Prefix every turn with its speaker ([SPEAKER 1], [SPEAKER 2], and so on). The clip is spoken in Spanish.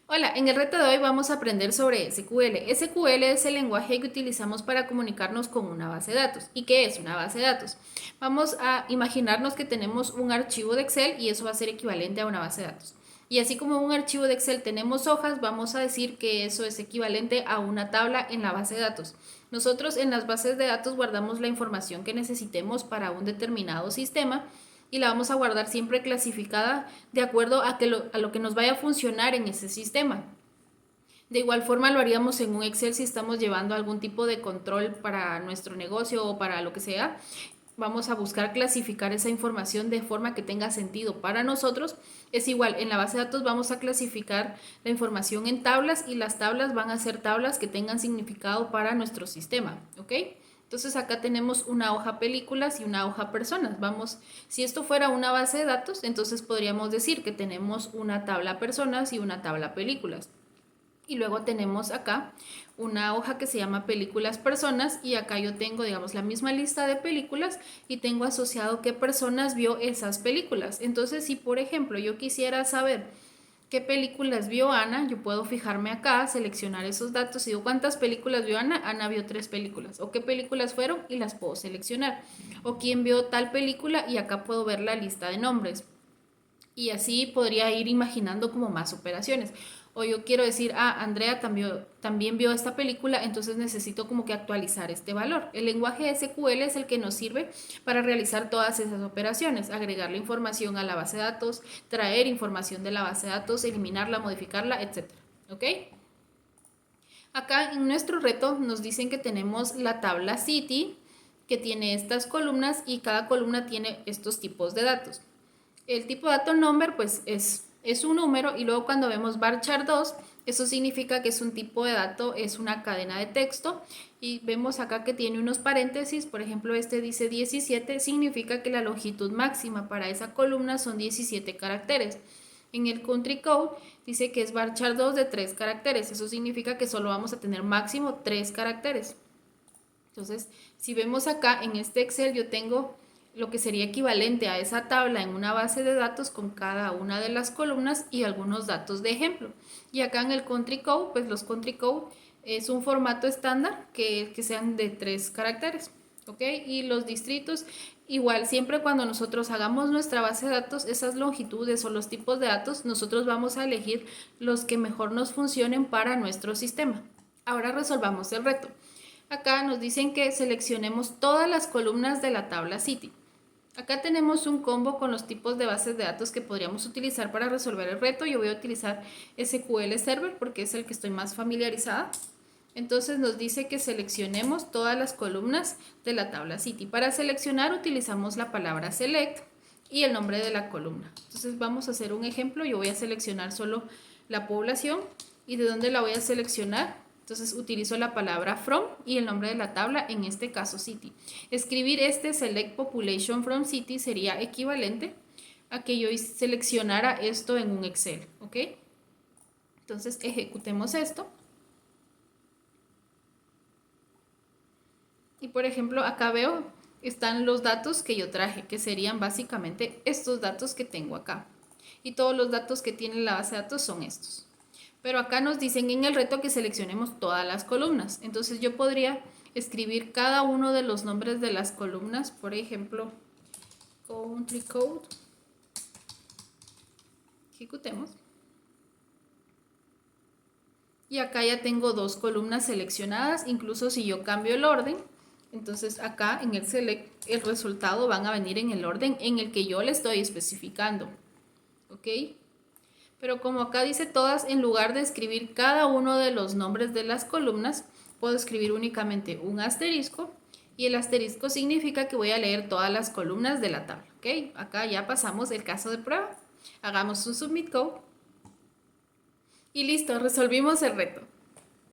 [SPEAKER 1] Hola, en el reto de hoy vamos a aprender sobre SQL. SQL es el lenguaje que utilizamos para comunicarnos con una base de datos. ¿Y qué es una base de datos? Vamos a imaginarnos que tenemos un archivo de Excel y eso va a ser equivalente a una base de datos. Y así como en un archivo de Excel tenemos hojas, vamos a decir que eso es equivalente a una tabla en la base de datos. Nosotros en las bases de datos guardamos la información que necesitemos para un determinado sistema y la vamos a guardar siempre clasificada de acuerdo a lo que nos vaya a funcionar en ese sistema. De igual forma lo haríamos en un Excel si estamos llevando algún tipo de control para nuestro negocio o para lo que sea. Vamos a buscar clasificar esa información de forma que tenga sentido para nosotros. Es igual, en la base de datos vamos a clasificar la información en tablas y las tablas van a ser tablas que tengan significado para nuestro sistema, ¿ok? Entonces acá tenemos una hoja películas y una hoja personas. Vamos, si esto fuera una base de datos, entonces podríamos decir que tenemos una tabla personas y una tabla películas. Y luego tenemos acá una hoja que se llama películas personas y acá yo tengo, digamos, la misma lista de películas y tengo asociado qué personas vio esas películas. Entonces, si por ejemplo yo quisiera saber qué películas vio Ana, yo puedo fijarme acá, seleccionar esos datos y digo cuántas películas vio Ana. Ana vio 3 películas. O qué películas fueron y las puedo seleccionar. O quién vio tal película y acá puedo ver la lista de nombres. Y así podría ir imaginando como más operaciones. O yo quiero decir, Andrea también vio esta película, entonces necesito como que actualizar este valor. El lenguaje SQL es el que nos sirve para realizar todas esas operaciones, agregar la información a la base de datos, traer información de la base de datos, eliminarla, modificarla, etcétera. ¿Ok? Acá en nuestro reto nos dicen que tenemos la tabla City, que tiene estas columnas y cada columna tiene estos tipos de datos. El tipo de dato number pues es un número y luego cuando vemos varchar 2, eso significa que es un tipo de dato, es una cadena de texto y vemos acá que tiene unos paréntesis, por ejemplo este dice 17, significa que la longitud máxima para esa columna son 17 caracteres. En el country code dice que es varchar 2 de 3 caracteres, eso significa que solo vamos a tener máximo 3 caracteres. Entonces, si vemos acá en este Excel, yo tengo lo que sería equivalente a esa tabla en una base de datos con cada una de las columnas y algunos datos de ejemplo. Y acá en el country code, pues los country code es un formato estándar que sean de 3 caracteres. ¿Ok? Y los distritos, igual, siempre cuando nosotros hagamos nuestra base de datos, esas longitudes o los tipos de datos, nosotros vamos a elegir los que mejor nos funcionen para nuestro sistema. Ahora resolvamos el reto. Acá nos dicen que seleccionemos todas las columnas de la tabla City. Acá tenemos un combo con los tipos de bases de datos que podríamos utilizar para resolver el reto. Yo voy a utilizar SQL Server porque es el que estoy más familiarizada. Entonces nos dice que seleccionemos todas las columnas de la tabla City. Para seleccionar utilizamos la palabra select y el nombre de la columna. Entonces vamos a hacer un ejemplo. Yo voy a seleccionar solo la población y de dónde la voy a seleccionar. Entonces utilizo la palabra from y el nombre de la tabla, en este caso city. Escribir este select population from city sería equivalente a que yo seleccionara esto en un Excel, ¿ok? Entonces ejecutemos esto. Y por ejemplo, acá veo, están los datos que yo traje, que serían básicamente estos datos que tengo acá. Y todos los datos que tiene la base de datos son estos. Pero acá nos dicen en el reto que seleccionemos todas las columnas. Entonces yo podría escribir cada uno de los nombres de las columnas, por ejemplo, country code. Ejecutemos. Y acá ya tengo 2 columnas seleccionadas, incluso si yo cambio el orden, entonces acá en el select el resultado van a venir en el orden en el que yo le estoy especificando. ¿Ok? Pero como acá dice todas, en lugar de escribir cada uno de los nombres de las columnas, puedo escribir únicamente un asterisco y el asterisco significa que voy a leer todas las columnas de la tabla. ¿Ok? Acá ya pasamos el caso de prueba. Hagamos un submit code y listo, resolvimos el reto.